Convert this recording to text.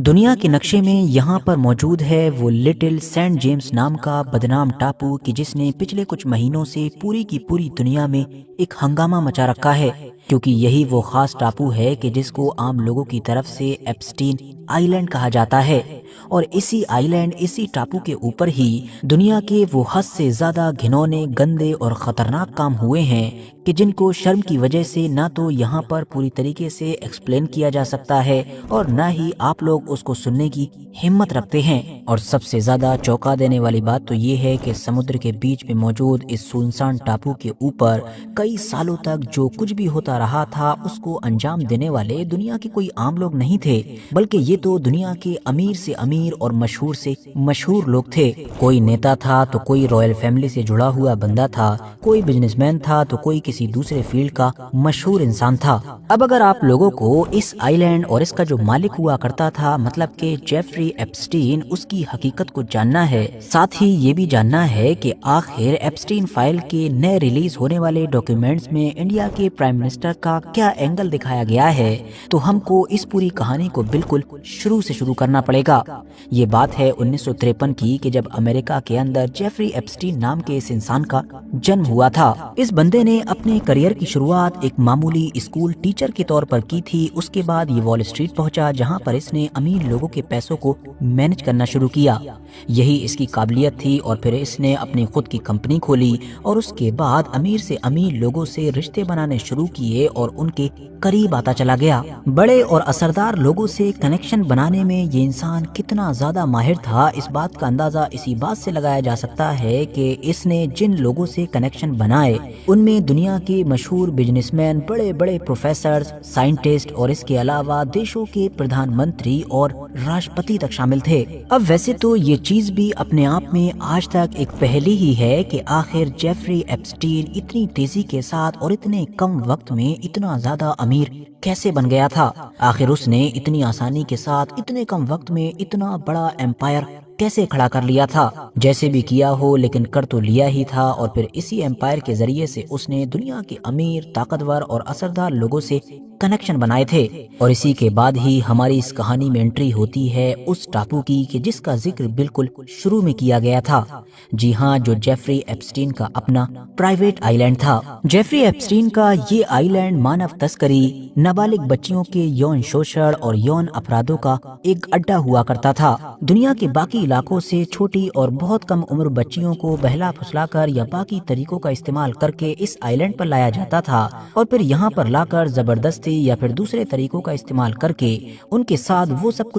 دنیا کے نقشے میں یہاں پر موجود ہے وہ لٹل سینٹ جیمز نام کا بدنام ٹاپو کہ جس نے پچھلے کچھ مہینوں سے پوری کی پوری دنیا میں ایک ہنگامہ مچا رکھا ہے، کیونکہ یہی وہ خاص ٹاپو ہے کہ جس کو عام لوگوں کی طرف سے ایپسٹین آئی لینڈ کہا جاتا ہے، اور اسی آئی لینڈ، اسی ٹاپو کے اوپر ہی دنیا کے وہ حد سے زیادہ گھنونے، گندے اور خطرناک کام ہوئے ہیں کہ جن کو شرم کی وجہ سے نہ تو یہاں پر پوری طریقے سے ایکسپلین کیا جا سکتا ہے اور نہ ہی آپ لوگ اس کو سننے کی ہمت رکھتے ہیں۔ اور سب سے زیادہ چونکا دینے والی بات تو یہ ہے کہ سمندر کے بیچ میں موجود اس سنسان ٹاپو کے اوپر کئی سالوں تک جو کچھ بھی ہوتا رہا تھا اس کو انجام دینے والے دنیا کے کوئی عام لوگ نہیں تھے، بلکہ یہ تو دنیا کے امیر سے امیر اور مشہور سے مشہور لوگ تھے۔ کوئی نیتا تھا تو کوئی رائل فیملی سے جڑا ہوا بندہ تھا، کوئی بزنس مین تھا تو کوئی کسی دوسرے فیلڈ کا مشہور انسان تھا۔ اب اگر آپ لوگوں کو اس آئی لینڈ اور اس کا جو مالک ہوا کرتا تھا مطلب کہ جیفری ایپسٹین، اس کی حقیقت کو جاننا ہے، ساتھ ہی یہ بھی جاننا ہے کہ آخر ایپسٹین فائل کے نئے ریلیز ہونے والے ڈاکیومنٹس میں انڈیا کے پرائم منسٹر کا کیا اینگل دکھایا گیا ہے، تو ہم کو اس پوری کہانی کو بالکل شروع سے شروع کرنا پڑے گا۔ یہ بات ہے 1953 کی کہ جب امریکہ کے اندر جیفری ایپسٹین نام کے اس انسان کا جنم ہوا تھا۔ اس بندے نے اپنے کریئر کی شروعات ایک معمولی اسکول ٹیچر کے طور پر کی تھی۔ اس کے بعد یہ وال اسٹریٹ پہنچا جہاں پر اس نے امیر لوگوں کے پیسوں کو مینج کرنا شروع کیا، یہی اس کی قابلیت تھی، اور پھر اس نے اپنی خود کی کمپنی کھولی اور اس کے بعد امیر سے امیر لوگوں سے رشتے بنانے شروع کیے اور ان کے قریب آتا چلا گیا۔ بڑے اور اثردار لوگوں سے کنیکشن بنانے میں یہ انسان کتنا زیادہ ماہر تھا، اس بات کا اندازہ اسی بات سے لگایا جا سکتا ہے کہ اس نے جن لوگوں سے کنیکشن بنائے ان میں دنیا کے مشہور بزنس مین، بڑے بڑے پروفیسرز، سائنٹسٹ اور اس کے علاوہ دیشوں کے پردھان منتری اور راشٹرپتی تک شامل تھے۔ اب ویسے تو یہ چیز بھی اپنے آپ میں آج تک ایک پہلی ہی ہے کہ آخر جیفری ایپسٹین اتنی تیزی کے ساتھ اور اتنے کم وقت میں اتنا زیادہ امیر کیسے بن گیا تھا، آخر اس نے اتنی آسانی کے ساتھ اتنے کم وقت میں اتنا بڑا ایمپائر کیسے کھڑا کر لیا تھا۔ جیسے بھی کیا ہو لیکن کر تو لیا ہی تھا، اور پھر اسی ایمپائر کے ذریعے سے اس نے دنیا کے امیر، طاقتور اور اثردار لوگوں سے کنیکشن بنائے تھے۔ اور اسی کے بعد ہی ہماری اس کہانی میں انٹری ہوتی ہے اس ٹاپو کی کہ جس کا ذکر بالکل شروع میں کیا گیا تھا، جی ہاں، جو جیفری ایپسٹین کا اپنا پرائیویٹ آئی لینڈ تھا۔ جیفری ایپسٹین کا یہ آئی لینڈ مانو تسکری، نابالغ بچیوں کے یون شوشن اور یون اپرادھوں کا ایک اڈا ہوا کرتا تھا۔ دنیا کے باقی علاقوں سے چھوٹی اور بہت کم عمر بچیوں کو بہلا پھسلا کر یا باقی طریقوں کا استعمال کر کے اس آئی لینڈ پر لایا جاتا تھا، اور پھر یہاں پر لا کر زبردستی یا پھر دوسرے طریقوں کا استعمال کر کے ان کے ساتھ وہ سب کچھ